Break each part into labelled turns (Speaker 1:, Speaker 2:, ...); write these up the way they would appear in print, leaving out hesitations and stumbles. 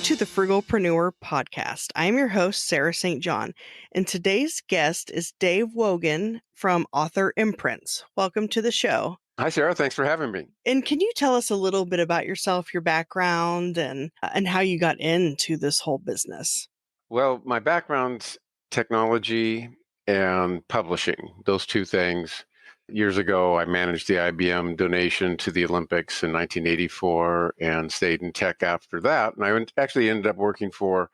Speaker 1: to the Frugalpreneur podcast. I am your host, Sarah St. John, and today's guest is Dave Wogahn from author Imprints. Welcome to the show.
Speaker 2: Hi, Sarah. Thanks for having me.
Speaker 1: And can you tell us a little bit about yourself, your background, and how you got into this whole business?
Speaker 2: Well, my background's technology and publishing, those two things. Years ago, I managed the IBM donation to the Olympics in 1984 and stayed in tech after that. And I actually ended up working for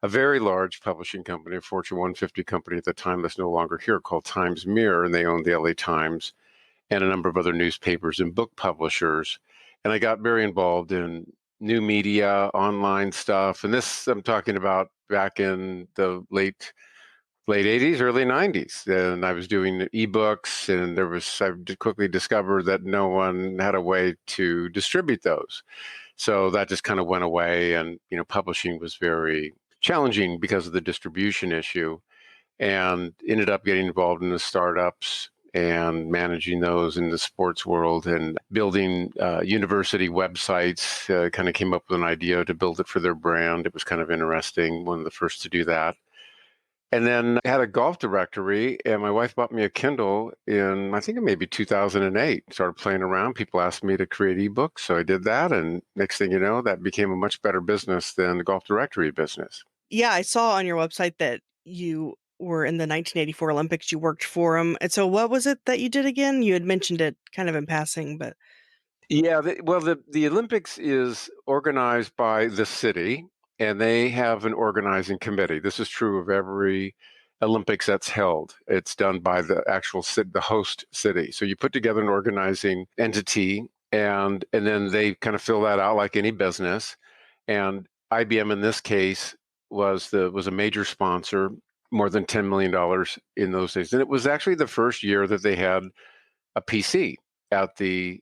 Speaker 2: a very large publishing company, a Fortune 150 company at the time that's no longer here, called Times Mirror, and they owned the LA Times and a number of other newspapers and book publishers. And I got very involved in new media, online stuff. And this I'm talking about back in the late 80s, early 90s. And I was doing ebooks, and I quickly discovered that no one had a way to distribute those. So that just kind of went away. And, publishing was very challenging because of the distribution issue, and ended up getting involved in the startups and managing those in the sports world and building university websites. Kind of came up with an idea to build it for their brand. It was kind of interesting, one of the first to do that. And then I had a golf directory, and my wife bought me a Kindle in, I think maybe 2008. Started playing around. People asked me to create ebooks, so I did that. And next thing you know, that became a much better business than the golf directory business.
Speaker 1: Yeah, I saw on your website that you were in the 1984 Olympics. You worked for them. And so what was it that you did again? You had mentioned it kind of in passing, but...
Speaker 2: Yeah, the Olympics is organized by the city, and they have an organizing committee. This is true of every Olympics that's held. It's done by the actual the host city. So you put together an organizing entity, and then they kind of fill that out like any business. And IBM in this case was a major sponsor, more than $10 million in those days. And it was actually the first year that they had a PC at the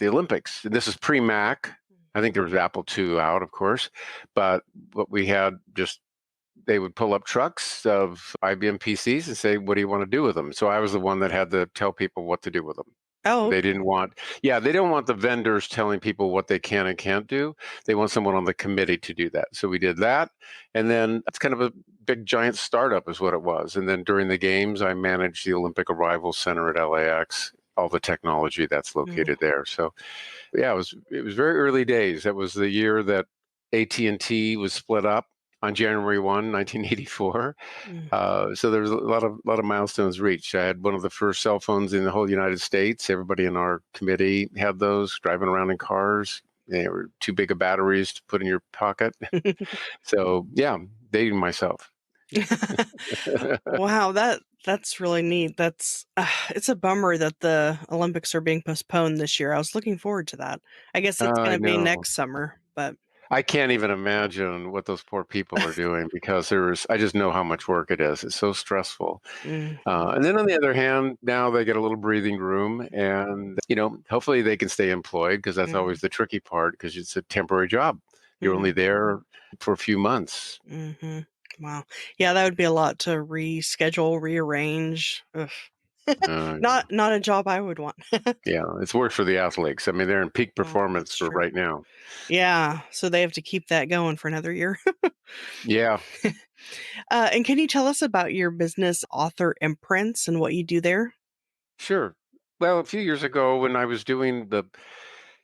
Speaker 2: Olympics. And this is pre-Mac. I think there was Apple II out, of course, but we had they would pull up trucks of IBM PCs and say, what do you want to do with them? So I was the one that had to tell people what to do with them.
Speaker 1: Oh,
Speaker 2: They don't want the vendors telling people what they can and can't do. They want someone on the committee to do that. So we did that. And then it's kind of a big, giant startup is what it was. And then during the games, I managed the Olympic Arrival Center at LAX, all the technology that's located there. So yeah, it was very early days. That was the year that AT&T was split up on January 1, 1984. So there was a lot of milestones reached. I had one of the first cell phones in the whole United States. Everybody in our committee had those, driving around in cars. They were too big of batteries to put in your pocket. So yeah, dating myself.
Speaker 1: Wow, that's really neat. It's a bummer that the Olympics are being postponed this year. I was looking forward to that. I guess it's going to be next summer, but
Speaker 2: I can't even imagine what those poor people are doing because I just know how much work it is. It's so stressful. And then on the other hand, now they get a little breathing room, and, hopefully they can stay employed, because that's always the tricky part, because it's a temporary job. You're only there for a few months.
Speaker 1: Wow. Yeah, that would be a lot to reschedule, rearrange. Not a job I would want.
Speaker 2: Yeah, it's worse for the athletes. I mean, they're in peak performance for right now.
Speaker 1: Yeah, so they have to keep that going for another year.
Speaker 2: Yeah.
Speaker 1: And can you tell us about your business, Author Imprints, and what you do there?
Speaker 2: Sure. Well, a few years ago when I was doing the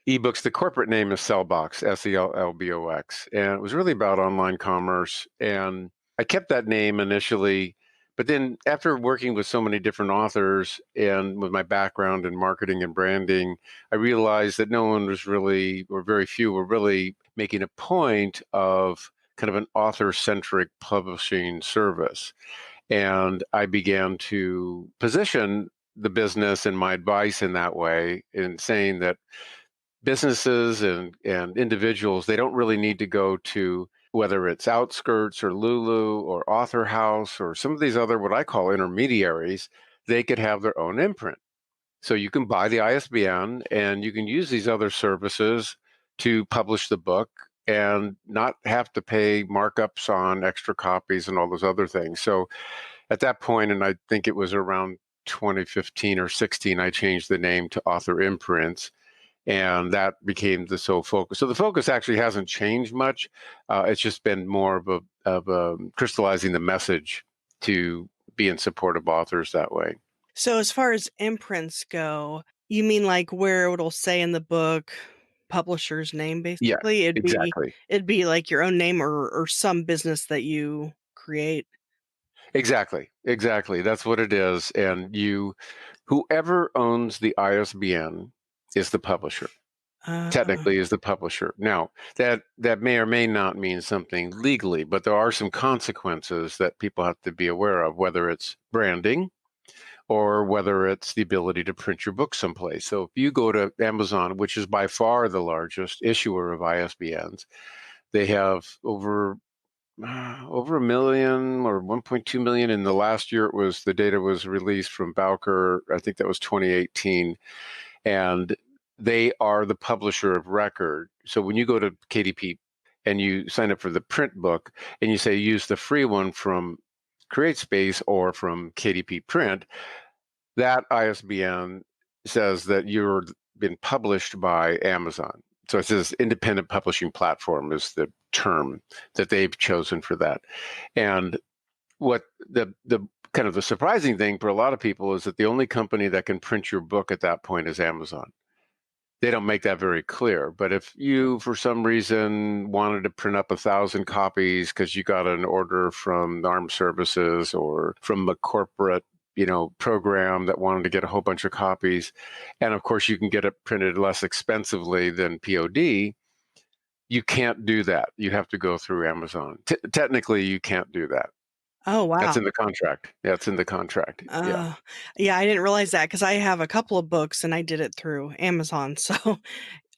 Speaker 2: ebooks, the corporate name is Sellbox, Sellbox, and it was really about online commerce. And I kept that name initially, but then after working with so many different authors and with my background in marketing and branding, I realized that no one was really, or very few were really making a point of kind of an author-centric publishing service. And I began to position the business and my advice in that way, in saying that businesses and individuals, they don't really need to go to, whether it's Outskirts or Lulu or Author House or some of these other, what I call intermediaries. They could have their own imprint. So you can buy the ISBN and you can use these other services to publish the book and not have to pay markups on extra copies and all those other things. So at that point, and I think it was around 2015 or 16, I changed the name to Author Imprints. And that became the sole focus. So the focus actually hasn't changed much. It's just been more of a crystallizing the message to be in support of authors that way.
Speaker 1: So as far as imprints go, you mean like where it'll say in the book publisher's name
Speaker 2: Yeah,
Speaker 1: basically?
Speaker 2: exactly.
Speaker 1: It'd be like your own name or some business that you create.
Speaker 2: Exactly. That's what it is. And whoever owns the ISBN is the publisher.
Speaker 1: Uh,
Speaker 2: Technically is the publisher. Now, that may or may not mean something legally, but there are some consequences that people have to be aware of, whether it's branding or whether it's the ability to print your book someplace. So if you go to Amazon, which is by far the largest issuer of ISBNs, they have over a million or 1.2 million in the last year. The data was released from Bowker. I think that was 2018. And they are the publisher of record. So when you go to KDP and you sign up for the print book and you say use the free one from CreateSpace or from KDP Print, that ISBN says that you're been published by Amazon. So it says independent publishing platform is the term that they've chosen for that. And what the kind of the surprising thing for a lot of people is that the only company that can print your book at that point is Amazon. They don't make that very clear. But if you, for some reason, wanted to print up 1,000 copies because you got an order from the armed services or from a corporate, program that wanted to get a whole bunch of copies, and of course you can get it printed less expensively than POD, you can't do that. You have to go through Amazon. Technically, you can't do that.
Speaker 1: oh
Speaker 2: That's
Speaker 1: wow.
Speaker 2: in the contract. Yeah, it's in the contract. Yeah.
Speaker 1: Uh, yeah, I didn't realize that because I have a couple of books and I did it through Amazon. So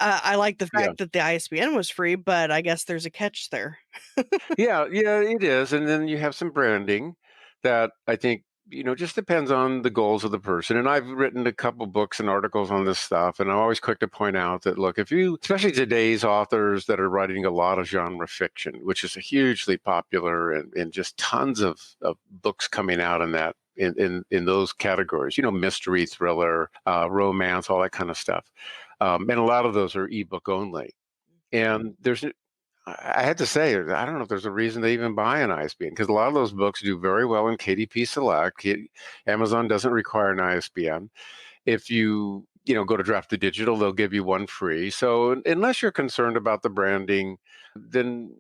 Speaker 1: I like the
Speaker 2: Yeah.
Speaker 1: fact that the ISBN was free, but I guess there's a catch there.
Speaker 2: Yeah, it is. And then you have some branding that I think, just depends on the goals of the person. And I've written a couple books and articles on this stuff. And I'm always quick to point out that, look, especially today's authors that are writing a lot of genre fiction, which is a hugely popular and just tons of books coming out in that. In those categories, mystery, thriller, romance, all that kind of stuff. And a lot of those are ebook only. And I had to say, I don't know if there's a reason they even buy an ISBN because a lot of those books do very well in KDP Select. Amazon doesn't require an ISBN. If go to Draft to Digital, they'll give you one free. So unless you're concerned about the branding, then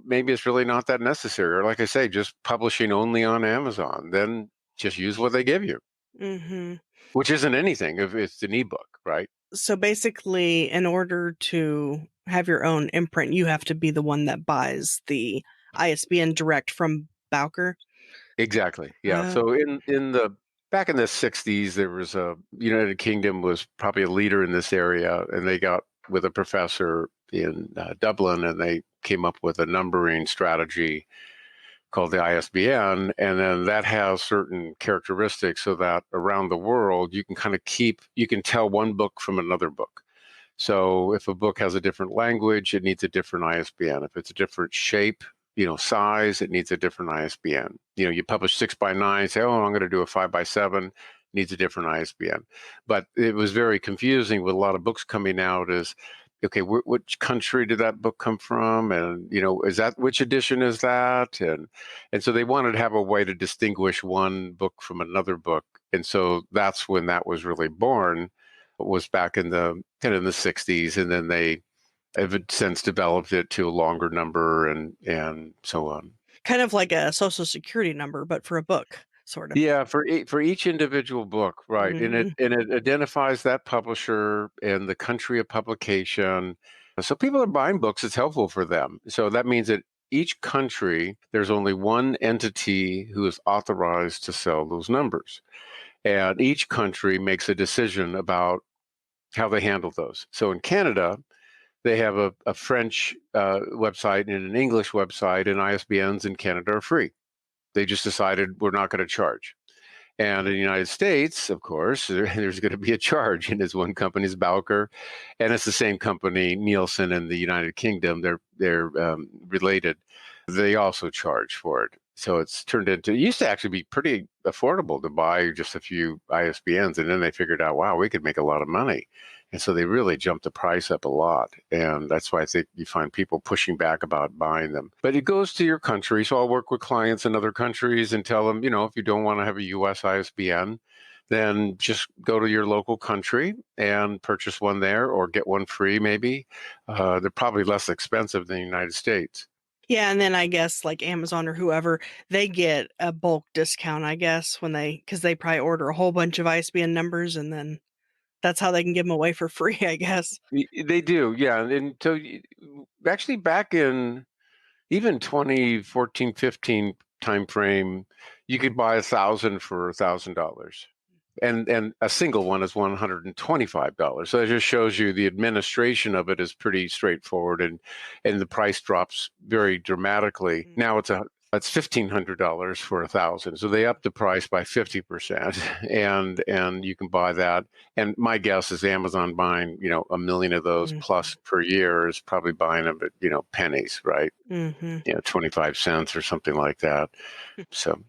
Speaker 2: maybe it's really not that necessary. Or like I say, just publishing only on Amazon. Then just use what they give you,
Speaker 1: Hmm.
Speaker 2: which isn't anything if it's an ebook, right?
Speaker 1: So basically, in order to have your own imprint, you have to be the one that buys the ISBN direct from Bowker.
Speaker 2: Exactly. Yeah.
Speaker 1: Uh,
Speaker 2: So in the back in the 60s, there was a United Kingdom was probably a leader in this area, and they got with a professor in Dublin, and they came up with a numbering strategy called the ISBN, and then that has certain characteristics so that around the world you can you can tell one book from another book. So if a book has a different language, it needs a different ISBN. If it's a different shape, size, it needs a different ISBN. You publish 6x9, say, oh, I'm going to do a 5x7, needs a different ISBN. But it was very confusing with a lot of books coming out as, okay, which country did that book come from? And, is that, which edition is that? And so they wanted to have a way to distinguish one book from another book. And so that's when that was really born, was back in the kind of in the 60s. And then they have since developed it to a longer number and so on.
Speaker 1: kind of like a social security number, but for a book, sort of.
Speaker 2: Yeah, for each individual book, right? And it
Speaker 1: Mhm.
Speaker 2: and it identifies that publisher and the country of publication. So people are buying books, it's helpful for them. So that means that each country, there's only one entity who is authorized to sell those numbers. And each country makes a decision about how they handle those. So in Canada, they have a French website and an English website, and ISBNs in Canada are free. They just decided we're not going to charge. And in the United States, of course, there's going to be a charge. And it's one company's Bowker, and it's the same company, Nielsen, in the United Kingdom. They're related. They also charge for it. So it's turned into, it used to actually be pretty affordable to buy just a few ISBNs. And then they figured out, wow, we could make a lot of money. And so they really jumped the price up a lot. And that's why I think you find people pushing back about buying them. But it goes to your country. So I'll work with clients in other countries and tell them, if you don't want to have a US ISBN, then just go to your local country and purchase one there or get one free maybe. They're probably less expensive than the United States.
Speaker 1: Yeah, and then I guess like Amazon or whoever, they get a bulk discount, I guess, because they probably order a whole bunch of ISBN numbers and then that's how they can give them away for free, I guess.
Speaker 2: They do, yeah. And so actually back in even 2014, 15 timeframe, you could buy 1,000 for $1,000. And a single one is $125. So it just shows you the administration of it is pretty straightforward, and the price drops very dramatically.
Speaker 1: Mm.
Speaker 2: Now it's $1,500 for 1,000. So they upped the price by 50%, and you can buy that. And my guess is Amazon buying, a million of those
Speaker 1: Mhm.
Speaker 2: plus per year is probably buying them at, pennies, right?
Speaker 1: Mhm.
Speaker 2: 25 cents or something like that. So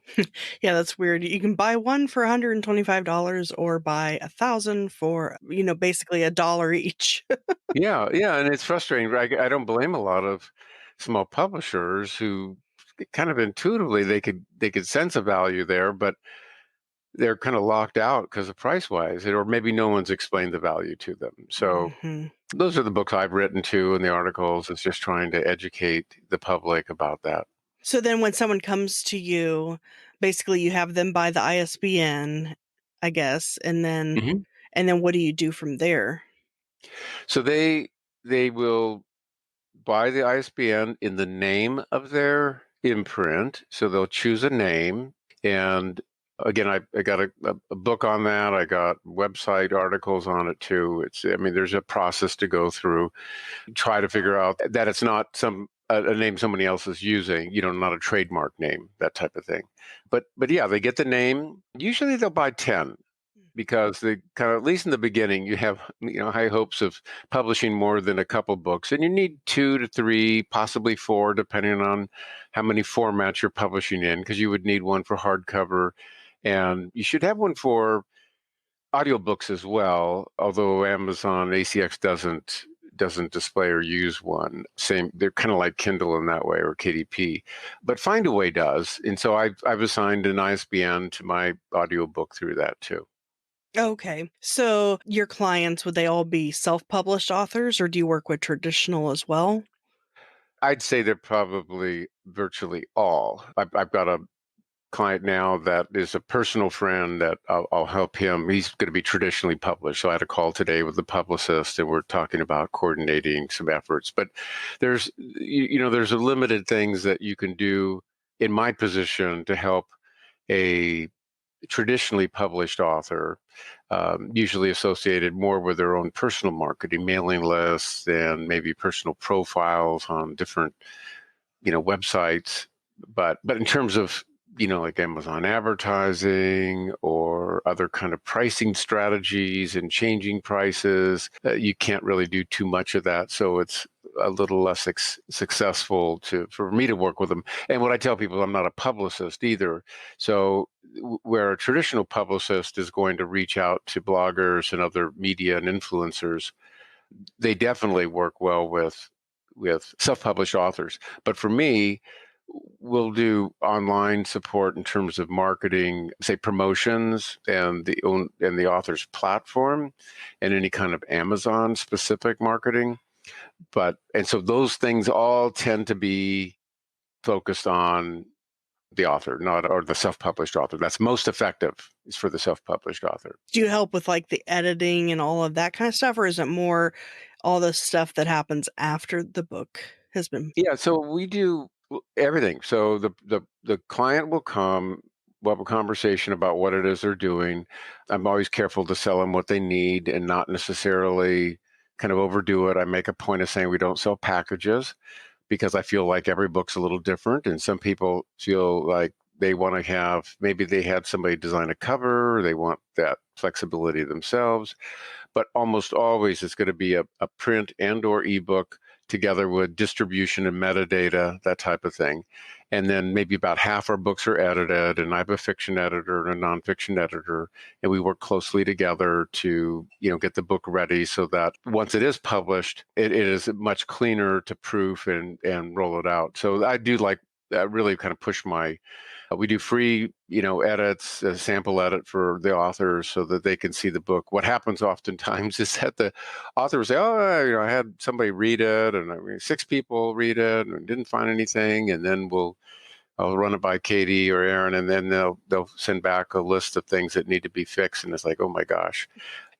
Speaker 1: Yeah, that's weird. You can buy one for $125 or buy 1,000 for, basically a dollar each.
Speaker 2: yeah, yeah, and it's frustrating. Right? I don't blame a lot of small publishers who kind of intuitively they could sense a value there, but they're kind of locked out because of price wise, or maybe no one's explained the value to them. So
Speaker 1: Mhm.
Speaker 2: those are the books I've written too, and the articles is just trying to educate the public about that.
Speaker 1: So then when someone comes to you, basically you have them buy the ISBN, I guess,
Speaker 2: Mhm.
Speaker 1: and then what do you do from there?
Speaker 2: So they will buy the ISBN in the name of their imprint. So they'll choose a name. And again, I got a book on that. I got website articles on it too. There's a process to go through, try to figure out that it's not a name somebody else is using, not a trademark name, that type of thing. But yeah, they get the name. Usually they'll buy 10 because they kind of, at least in the beginning, you have high hopes of publishing more than a couple books, and you need 2 to 3, possibly 4, depending on how many formats you're publishing in, because you would need one for hardcover, and you should have one for audiobooks as well. Although Amazon ACX doesn't display or use one. Same, they're kind of like Kindle in that way, or KDP, but Findaway does, and so I've assigned an ISBN to my audiobook through that too.
Speaker 1: Okay. So your clients, would they all be self-published authors or do you work with traditional as well?
Speaker 2: I'd say they're probably virtually all. I've got a client now that is a personal friend that I'll help him. He's going to be traditionally published. So I had a call today with the publicist, and we're talking about coordinating some efforts. But there's a limited things that you can do in my position to help a traditionally published author, usually associated more with their own personal marketing, mailing lists, and maybe personal profiles on different, websites. But in terms of, like Amazon advertising or other kind of pricing strategies and changing prices, you can't really do too much of that. So it's a little less successful for me to work with them. And what I tell people, I'm not a publicist either. So where a traditional publicist is going to reach out to bloggers and other media and influencers, they definitely work well with self-published authors. But for me, we'll do online support in terms of marketing, say promotions and the author's platform, and any kind of Amazon specific marketing. And so those things all tend to be focused on the author, not or the self-published author. That's most effective is for the self-published author.
Speaker 1: Do you help with like the editing and all of that kind of stuff, or is it more all the stuff that happens after the book has been?
Speaker 2: Yeah, so we do everything. So the client will come, we'll have a conversation about what it is they're doing. I'm always careful to sell them what they need and not necessarily kind of overdo it. I make a point of saying we don't sell packages because I feel like every book's a little different, and some people feel like they want to have, maybe they had somebody design a cover, or they want that flexibility themselves. But almost always it's going to be a print and or ebook together with distribution and metadata, that type of thing. And then maybe about half our books are edited, and I have a fiction editor and a nonfiction editor, and we work closely together to, get the book ready so that once it is published, it is much cleaner to proof and roll it out. So I do like really kind of push we do free, edits, a sample edit for the authors so that they can see the book. What happens oftentimes is that the author will say, "Oh, I had somebody read it, and 6 people read it, and didn't find anything." And then I'll run it by Katie or Aaron, and then they'll send back a list of things that need to be fixed. And it's like, oh my gosh.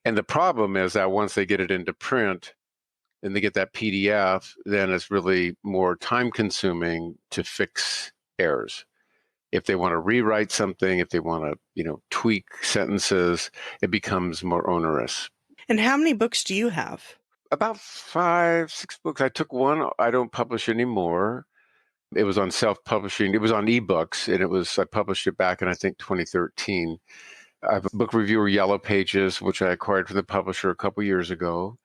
Speaker 2: And the problem is that once they get it into print and they get that PDF, then it's really more time consuming to fix errors. If they want to rewrite something, if they want to, tweak sentences, it becomes more onerous.
Speaker 1: And how many books do you have?
Speaker 2: About 5, 6 books. I took one I don't publish anymore. It was on self-publishing. It was on ebooks, and I published it back in, I think, 2013. I have a book reviewer, Yellow Pages, which I acquired from the publisher a couple years ago.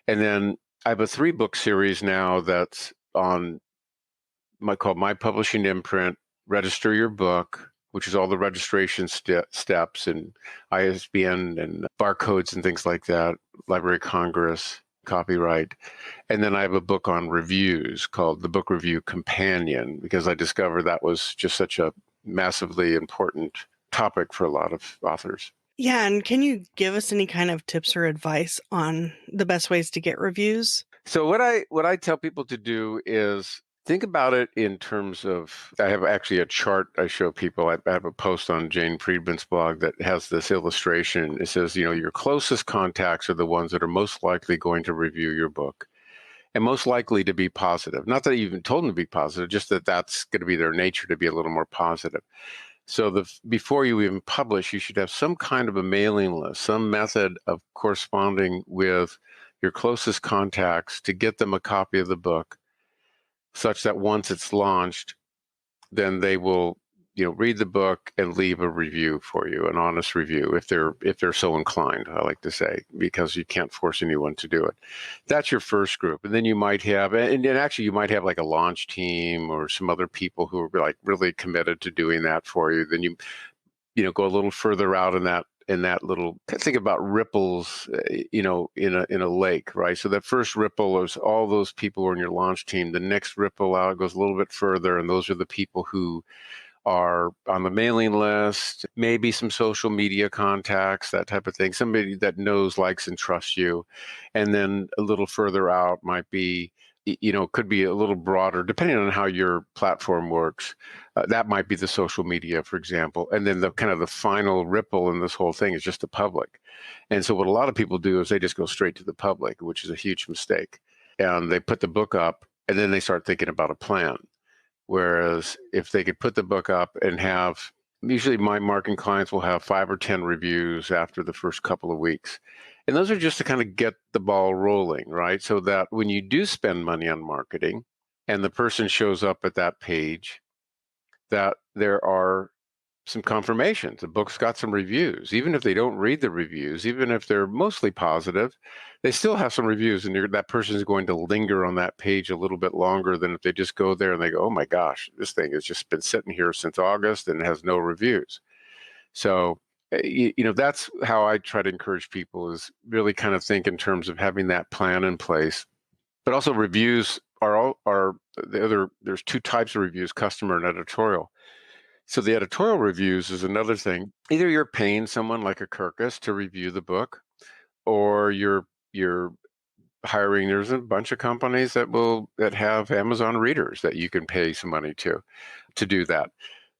Speaker 2: And then I have a 3-book series now that's called My Publishing Imprint, Register Your Book, which is all the registration steps and ISBN and barcodes and things like that, Library of Congress, copyright. And then I have a book on reviews called The Book Review Companion, because I discovered that was just such a massively important topic for a lot of authors.
Speaker 1: Yeah, and can you give us any kind of tips or advice on the best ways to get reviews?
Speaker 2: So what I tell people to do is think about it in terms of, I have actually a chart I show people. I have a post on Jane Friedman's blog that has this illustration. It says, your closest contacts are the ones that are most likely going to review your book and most likely to be positive. Not that you even told them to be positive, just that that's going to be their nature to be a little more positive. So before you even publish, you should have some kind of a mailing list, some method of corresponding with your closest contacts to get them a copy of the book, such that once it's launched, then they will, read the book and leave a review for you, an honest review, if they're so inclined, I like to say, because you can't force anyone to do it. That's your first group. And then you might have, and actually you might have like a launch team or some other people who are like really committed to doing that for you. Then you go a little further out in that little, think about ripples, in a lake, right? So that first ripple is all those people who are in your launch team. The next ripple out goes a little bit further, and those are the people who are on the mailing list, maybe some social media contacts, that type of thing, somebody that knows, likes, and trusts you. And then a little further out might be, could be a little broader, depending on how your platform works. That might be the social media, for example. And then the kind of the final ripple in this whole thing is just the public. And so what a lot of people do is they just go straight to the public, which is a huge mistake. And they put the book up, and then they start thinking about a plan. Whereas if they could put the book up and have, usually my marketing clients will have 5 or 10 reviews after the first couple of weeks. And those are just to kind of get the ball rolling, right? So that when you do spend money on marketing and the person shows up at that page, that there are some confirmations. The book's got some reviews. Even if they don't read the reviews, even if they're mostly positive, they still have some reviews, and that person is going to linger on that page a little bit longer than if they just go there and they go, oh my gosh, this thing has just been sitting here since August and has no reviews. So, that's how I try to encourage people, is really kind of think in terms of having that plan in place. But also reviews there's 2 types of reviews, customer and editorial. So the editorial reviews is another thing. Either you're paying someone like a Kirkus to review the book, or you're hiring. There's a bunch of companies that have Amazon readers that you can pay some money to do that.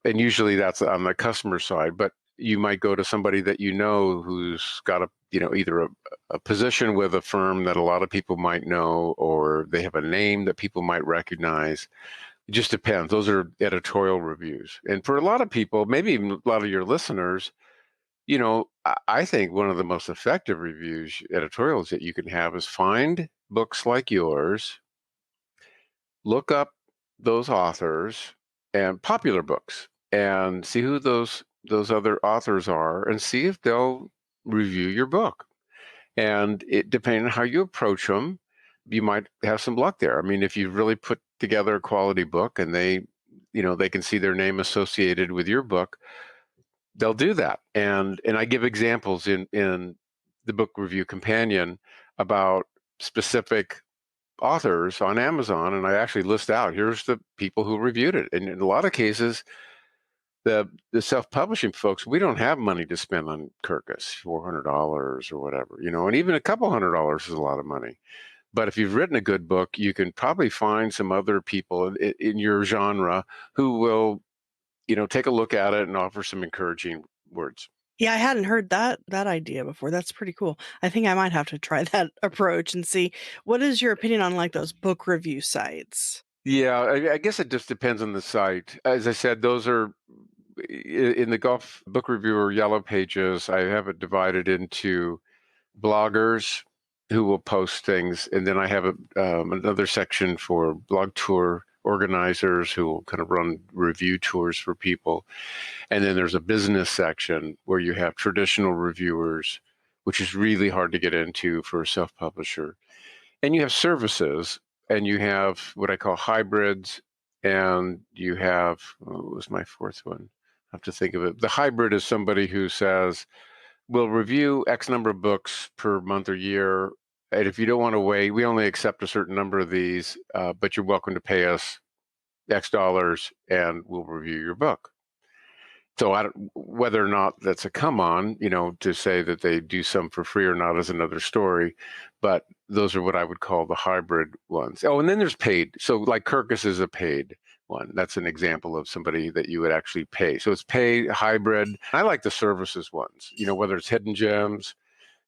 Speaker 2: And usually that's on the customer side, but you might go to somebody that who's got either a position with a firm that a lot of people might know, or they have a name that people might recognize. It just depends. Those are editorial reviews. And for a lot of people, maybe even a lot of your listeners, I think one of the most effective reviews, editorials that you can have, is find books like yours, look up those authors and popular books, and see who those other authors are, and see if they'll review your book. And it, depending on how you approach them, you might have some luck there. I mean, if you really put together a quality book and they can see their name associated with your book, they'll do that. And I give examples in the book review companion about specific authors on Amazon, and I actually list out here's the people who reviewed it. And in a lot of cases, the self-publishing folks, we don't have money to spend on Kirkus, $400 or whatever, and even a couple $100 is a lot of money. But if you've written a good book, you can probably find some other people in your genre who will, take a look at it and offer some encouraging words.
Speaker 1: Yeah, I hadn't heard that idea before. That's pretty cool. I think I might have to try that approach and see. What is your opinion on like those book review sites?
Speaker 2: Yeah, I guess it just depends on the site. As I said, those are in the Gulf Book Reviewer Yellow Pages. I have it divided into bloggers who will post things, and then I have another section for blog tour organizers who will kind of run review tours for people. And then there's a business section where you have traditional reviewers, which is really hard to get into for a self-publisher. And you have services, and you have what I call hybrids, and you have, what was my fourth one? I have to think of it. The hybrid is somebody who says, we'll review X number of books per month or year. And if you don't want to wait, we only accept a certain number of these, but you're welcome to pay us X dollars and we'll review your book. So whether or not that's a come on, to say that they do some for free or not is another story. But those are what I would call the hybrid ones. Oh, and then there's paid. So like Kirkus is a paid one. That's an example of somebody that you would actually pay. So it's paid, hybrid. I like the services ones, whether it's Hidden Gems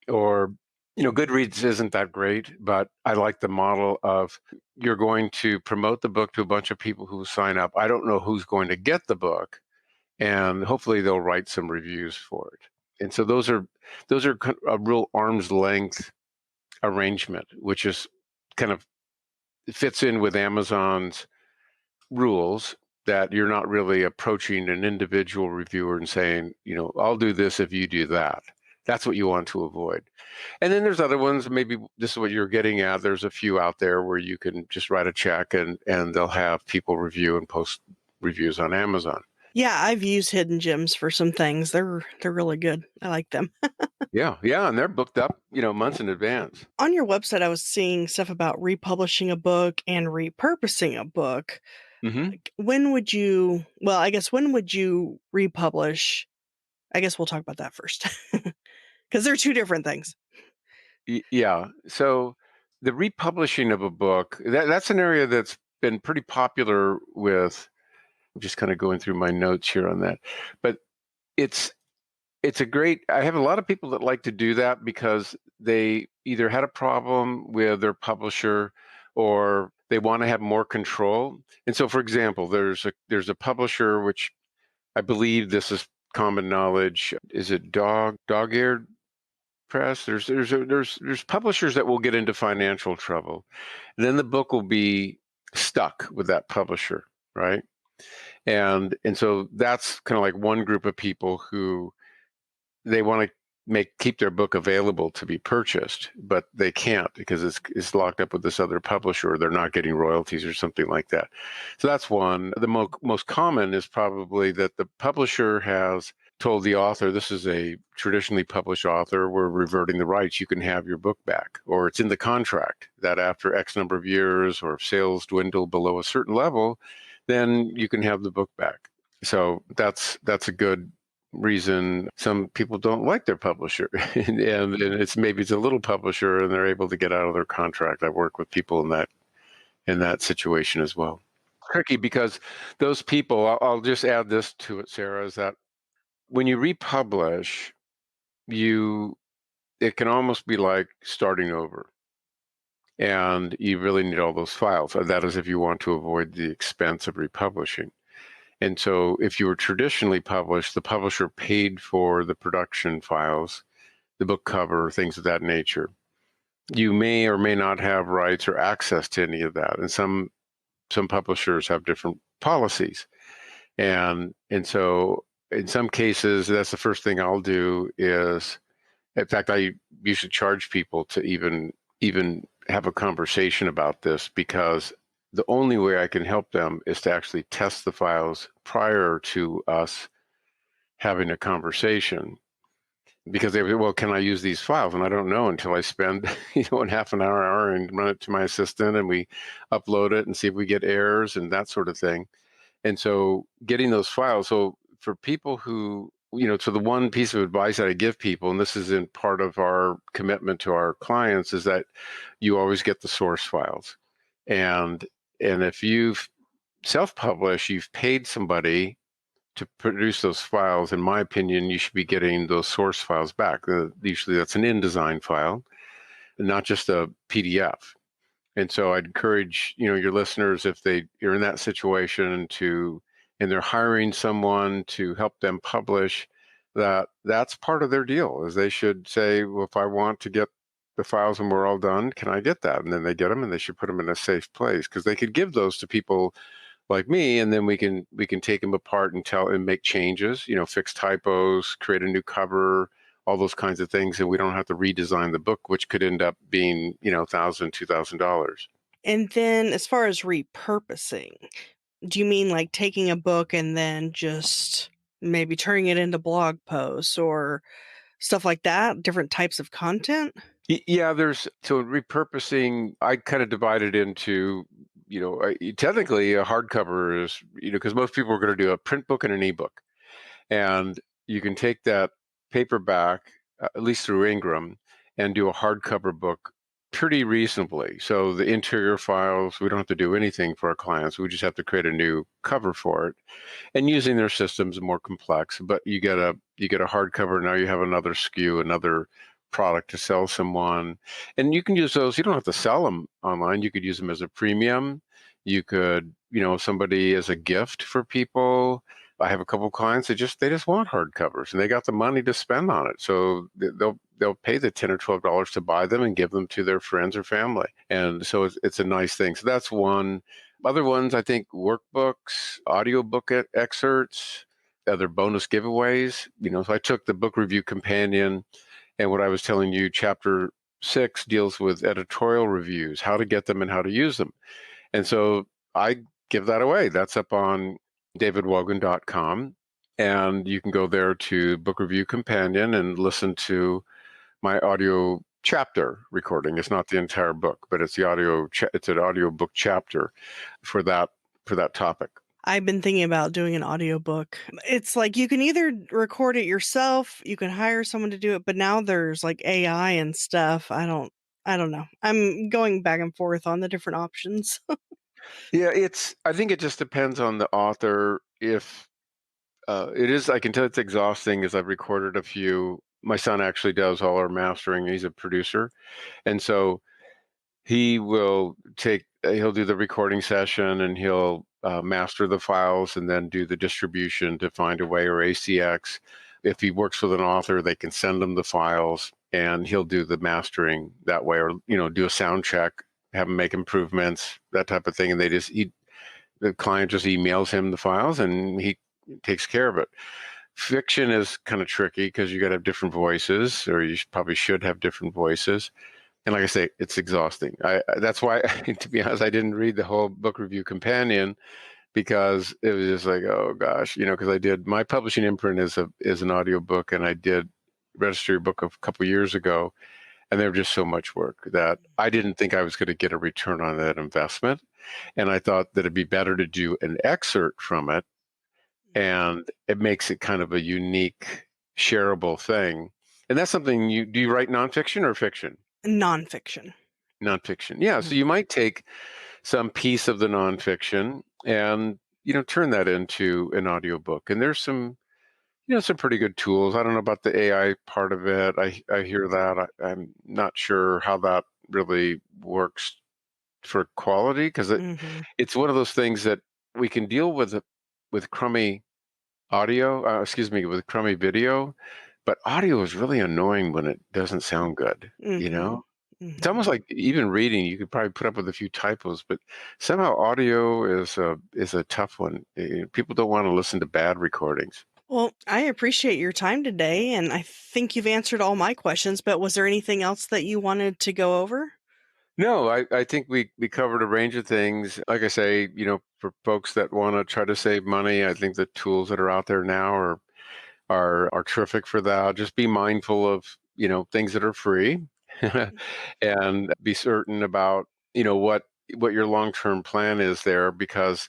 Speaker 2: or, Goodreads isn't that great, but I like the model of you're going to promote the book to a bunch of people who sign up. I don't know who's going to get the book, and hopefully they'll write some reviews for it. And so those are a real arm's length arrangement, which is kind of fits in with Amazon's rules that you're not really approaching an individual reviewer and saying, I'll do this if you do that. That's what you want to avoid. And then there's other ones, maybe this is what you're getting at. There's a few out there where you can just write a check and they'll have people review and post reviews on Amazon.
Speaker 1: Yeah, I've used Hidden Gems for some things. They're really good. I like them.
Speaker 2: Yeah, and they're booked up, months in advance.
Speaker 1: On your website, I was seeing stuff about republishing a book and repurposing a book.
Speaker 2: Mm-hmm.
Speaker 1: When would you republish? I guess we'll talk about that first because they're two different things.
Speaker 2: Yeah. So the republishing of a book, that's an area that's been pretty popular with, I'm just kind of going through my notes here on that. But it's I have a lot of people that like to do that because they either had a problem with their publisher or they want to have more control. And so, for example, there's a publisher, which I believe this is common knowledge. Is it dog-eared press? There's publishers that will get into financial trouble. And then the book will be stuck with that publisher, right? And so that's kind of like one group of people who they want to keep their book available to be purchased, but they can't because it's locked up with this other publisher, or they're not getting royalties or something like that. So that's one. The most common is probably that the publisher has told the author, this is a traditionally published author, we're reverting the rights, you can have your book back. Or it's in the contract that after X number of years, or if sales dwindle below a certain level, then you can have the book back. So that's a good reason some people don't like their publisher. and maybe it's a little publisher and they're able to get out of their contract. I work with people in that situation as well. Tricky because those people, I'll just add this to it, Sarah, is that when you republish, it can almost be like starting over. And you really need all those files. That is if you want to avoid the expense of republishing. And so if you were traditionally published, the publisher paid for the production files, the book cover, things of that nature. You may or may not have rights or access to any of that. And some publishers have different policies. And so in some cases, that's the first thing I'll do is, in fact, I usually charge people to even have a conversation about this, because the only way I can help them is to actually test the files prior to us having a conversation. Because they would, well, can I use these files? And I don't know until I spend, an half an hour and run it to my assistant, and we upload it and see if we get errors and that sort of thing. And so getting those files, so for people who, so the one piece of advice that I give people, and this is in part of our commitment to our clients, is that you always get the source files. And if you've self-published, you've paid somebody to produce those files. In my opinion, you should be getting those source files back. Usually that's an InDesign file, not just a PDF. And so I'd encourage, your listeners, if they are in that situation and they're hiring someone to help them publish, that's part of their deal, is they should say, well, if I want to get the files and we're all done, can I get that? And then they get them, and they should put them in a safe place, because they could give those to people like me, and then we can take them apart and make changes, fix typos, create a new cover, all those kinds of things, and we don't have to redesign the book, which could end up being, $1,000, $2,000.
Speaker 1: And then as far as repurposing, do you mean like taking a book and then just maybe turning it into blog posts or stuff like that, different types of content?
Speaker 2: Yeah, so repurposing, I kind of divide it into, technically a hardcover is, because most people are going to do a print book and an ebook. And you can take that paperback, at least through Ingram, and do a hardcover book pretty reasonably. So the interior files, we don't have to do anything for our clients. We just have to create a new cover for it. And using their systems more complex, but you get a hardcover. Now you have another SKU, another product to sell someone. And you can use those. You don't have to sell them online. You could use them as a premium. You could, somebody as a gift for people. I have a couple of clients that they just want hardcovers, and they got the money to spend on it. So they'll pay the $10 or $12 to buy them and give them to their friends or family. And so it's a nice thing. So that's one. Other ones, I think, workbooks, audiobook excerpts, other bonus giveaways. So I took the book review companion, and what I was telling you, chapter 6 deals with editorial reviews, how to get them and how to use them. And so I give that away. That's up on davidwogahn.com. And you can go there to Book Review Companion and listen to my audio chapter recording. It's not the entire book, but it's it's an audio book chapter for that topic.
Speaker 1: I've been thinking about doing an audiobook. It's like you can either record it yourself, you can hire someone to do it, but now there's like AI and stuff. I don't know. I'm going back and forth on the different options.
Speaker 2: Yeah, I think it just depends on the author. If it is, I can tell it's exhausting, as I've recorded a few. My son actually does all our mastering. He's a producer. And so he'll do the recording session, and he'll master the files and then do the distribution to Find a Way or ACX. If he works with an author, they can send him the files, and he'll do the mastering that way, or do a sound check, have him make improvements, that type of thing. And the client just emails him the files, and he takes care of it. Fiction is kind of tricky, because you got to have different voices, or you probably should have different voices. And like I say, it's exhausting. That's why, to be honest, I didn't read the whole book review companion, because it was just like, oh gosh, because I did my publishing imprint is an audio book, and I did register your book a couple years ago, and they were just so much work that I didn't think I was going to get a return on that investment. And I thought that it'd be better to do an excerpt from it, and it makes it kind of a unique, shareable thing. And that's something do you write nonfiction or fiction?
Speaker 1: Nonfiction.
Speaker 2: Nonfiction. Yeah. So
Speaker 1: Mhm.
Speaker 2: you might take some piece of the nonfiction and, turn that into an audiobook. And there's some pretty good tools. I don't know about the AI part of it. I hear that. I'm not sure how that really works for quality, because
Speaker 1: Mhm.
Speaker 2: it's one of those things that we can deal with crummy with crummy video, but audio is really annoying when it doesn't sound good,
Speaker 1: Mhm.
Speaker 2: It's
Speaker 1: Mhm.
Speaker 2: almost like even reading, you could probably put up with a few typos, but somehow audio is a tough one. People don't want to listen to bad recordings.
Speaker 1: Well, I appreciate your time today, and I think you've answered all my questions, but was there anything else that you wanted to go over?
Speaker 2: No, I think we covered a range of things. Like I say, for folks that want to try to save money, I think the tools that are out there now are terrific for that. Just be mindful of, things that are free and be certain about, what your long-term plan is there, because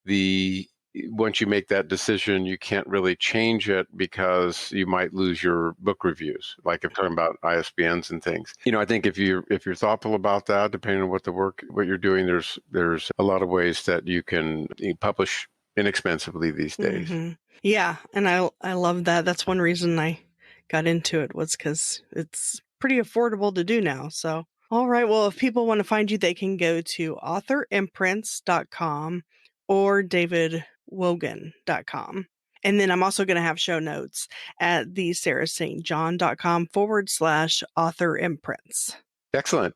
Speaker 2: the once you make that decision, you can't really change it because you might lose your book reviews. Like if talking about ISBNs and things, I think if you're thoughtful about that, depending on what you're doing, there's a lot of ways that you can publish inexpensively these days.
Speaker 1: Yeah, and I love that. That's one reason I got into it, was because it's pretty affordable to do now. So, all right. Well, if people want to find you, they can go to authorimprints.com or davidwogahn.com. And then I'm also going to have show notes at thesarahstjohn.com /author imprints.
Speaker 2: Excellent.